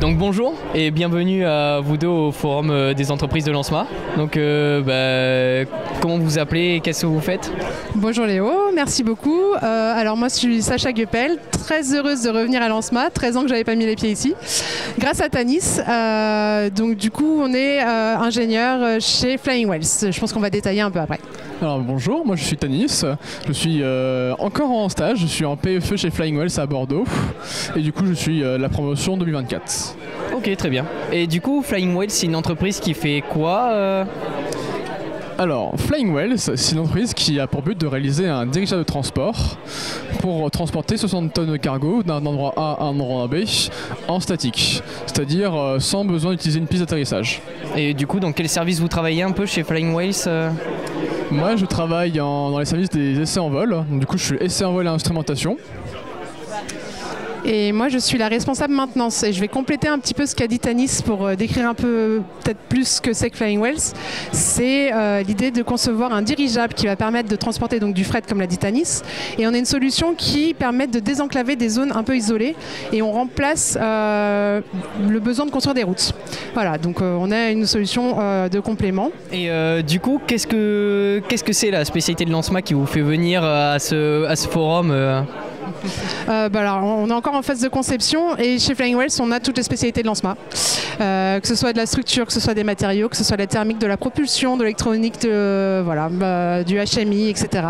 Donc bonjour et bienvenue à vous deux au forum des entreprises de Lancema. Donc comment vous appelez et qu'est-ce que vous faites? Bonjour Léo, merci beaucoup. Alors moi je suis Sacha Guepel, très heureuse de revenir à Lancema, 13 ans que j'avais pas mis les pieds ici, grâce à Tanis. Donc du coup on est ingénieur chez Flying Wells, je pense qu'on va détailler un peu après. Alors bonjour, moi je suis Tanis, je suis encore en stage, je suis en PFE chez Flying Wells à Bordeaux et du coup je suis la promotion 2024. Ok, très bien. Et du coup Flying Wells c'est une entreprise qui fait quoi Alors, Flying Wells, c'est une entreprise qui a pour but de réaliser un dirigeable de transport pour transporter 60 tonnes de cargo d'un endroit A à un endroit B en statique, c'est-à-dire sans besoin d'utiliser une piste d'atterrissage. Et du coup, dans quel service vous travaillez un peu chez Flying Wells Moi, je travaille dans les services des essais en vol, du coup je suis essai en vol et instrumentation. Et moi je suis la responsable maintenance et je vais compléter un petit peu ce qu'a dit Tanis pour décrire un peu peut-être plus ce que c'est que Flying Wells. C'est l'idée de concevoir un dirigeable qui va permettre de transporter donc du fret comme l'a dit Tanis, et on a une solution qui permet de désenclaver des zones un peu isolées et on remplace le besoin de construire des routes. Voilà, donc on a une solution de complément. Et du coup, qu'est-ce que c'est la spécialité de Lancema qui vous fait venir à ce forum Alors, on est encore en phase de conception et chez Flying Wells on a toutes les spécialités de Lancema, que ce soit de la structure, que ce soit des matériaux, que ce soit la thermique, de la propulsion, de l'électronique, du HMI, etc.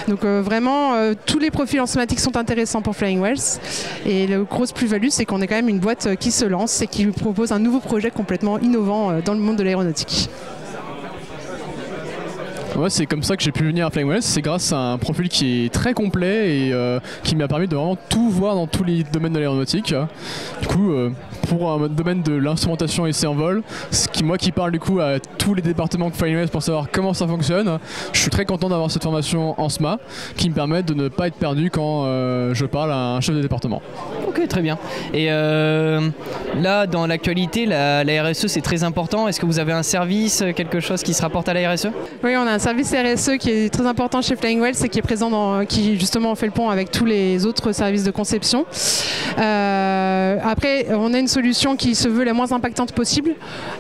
Donc vraiment tous les profils enzymatiques sont intéressants pour Flying Wells et la grosse plus-value c'est qu'on est quand même une boîte qui se lance et qui propose un nouveau projet complètement innovant dans le monde de l'aéronautique. Ouais, c'est comme ça que j'ai pu venir à Flying Wells, c'est grâce à un profil qui est très complet et qui m'a permis de vraiment tout voir dans tous les domaines de l'aéronautique. Du coup, pour un domaine de l'instrumentation essai en vol, moi qui parle du coup à tous les départements de Flying Wells pour savoir comment ça fonctionne, je suis très content d'avoir cette formation en SMA qui me permet de ne pas être perdu quand je parle à un chef de département. Ok, très bien. Et là, dans l'actualité, la RSE c'est très important. Est-ce que vous avez un service, quelque chose qui se rapporte à la RSE? Oui, on a un service RSE qui est très important chez Flying Wells et qui est présent qui justement fait le pont avec tous les autres services de conception. Après, on a une solution qui se veut la moins impactante possible.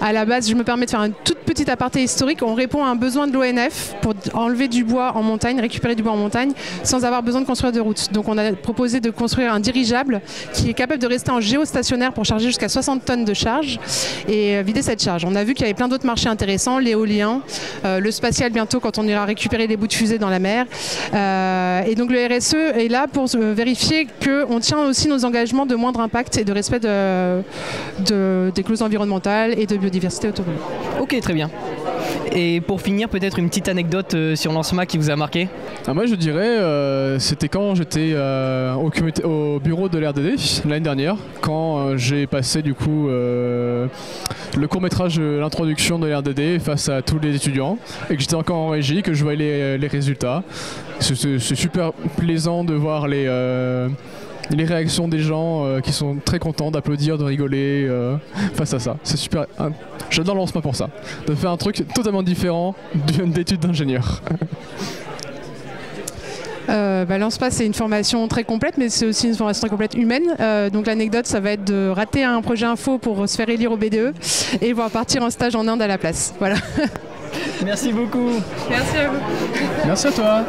À la base, je me permets de faire une toute petite aparté historique. On répond à un besoin de l'ONF pour enlever du bois en montagne, récupérer du bois en montagne, sans avoir besoin de construire de route. Donc on a proposé de construire un dirigeable qui est capable de rester en géostationnaire pour charger jusqu'à 60 tonnes de charge et vider cette charge. On a vu qu'il y avait plein d'autres marchés intéressants, l'éolien, le spatial bientôt quand on ira récupérer les bouts de fusée dans la mer. Et donc le RSE est là pour vérifier qu'on tient aussi nos engagements de moindre impact et de respect des clauses environnementales et de biodiversité autonome. Ok, très bien. Et pour finir, peut-être une petite anecdote sur Lancema qui vous a marqué? Moi je dirais, c'était quand j'étais au bureau de l'RDD l'année dernière, quand j'ai passé du coup le court-métrage de l'introduction de l'RDD face à tous les étudiants et que j'étais encore en régie, que je voyais les résultats. C'est super plaisant de voir les réactions des gens qui sont très contents d'applaudir, de rigoler face à ça. C'est super. J'adore Lancema pour ça, de faire un truc totalement différent d'études d'ingénieur. Lancema c'est une formation très complète mais c'est aussi une formation très complète humaine, donc l'anecdote ça va être de rater un projet info pour se faire élire au BDE et voir partir en stage en Inde à la place. Voilà. Merci beaucoup. Merci à vous. Merci à toi.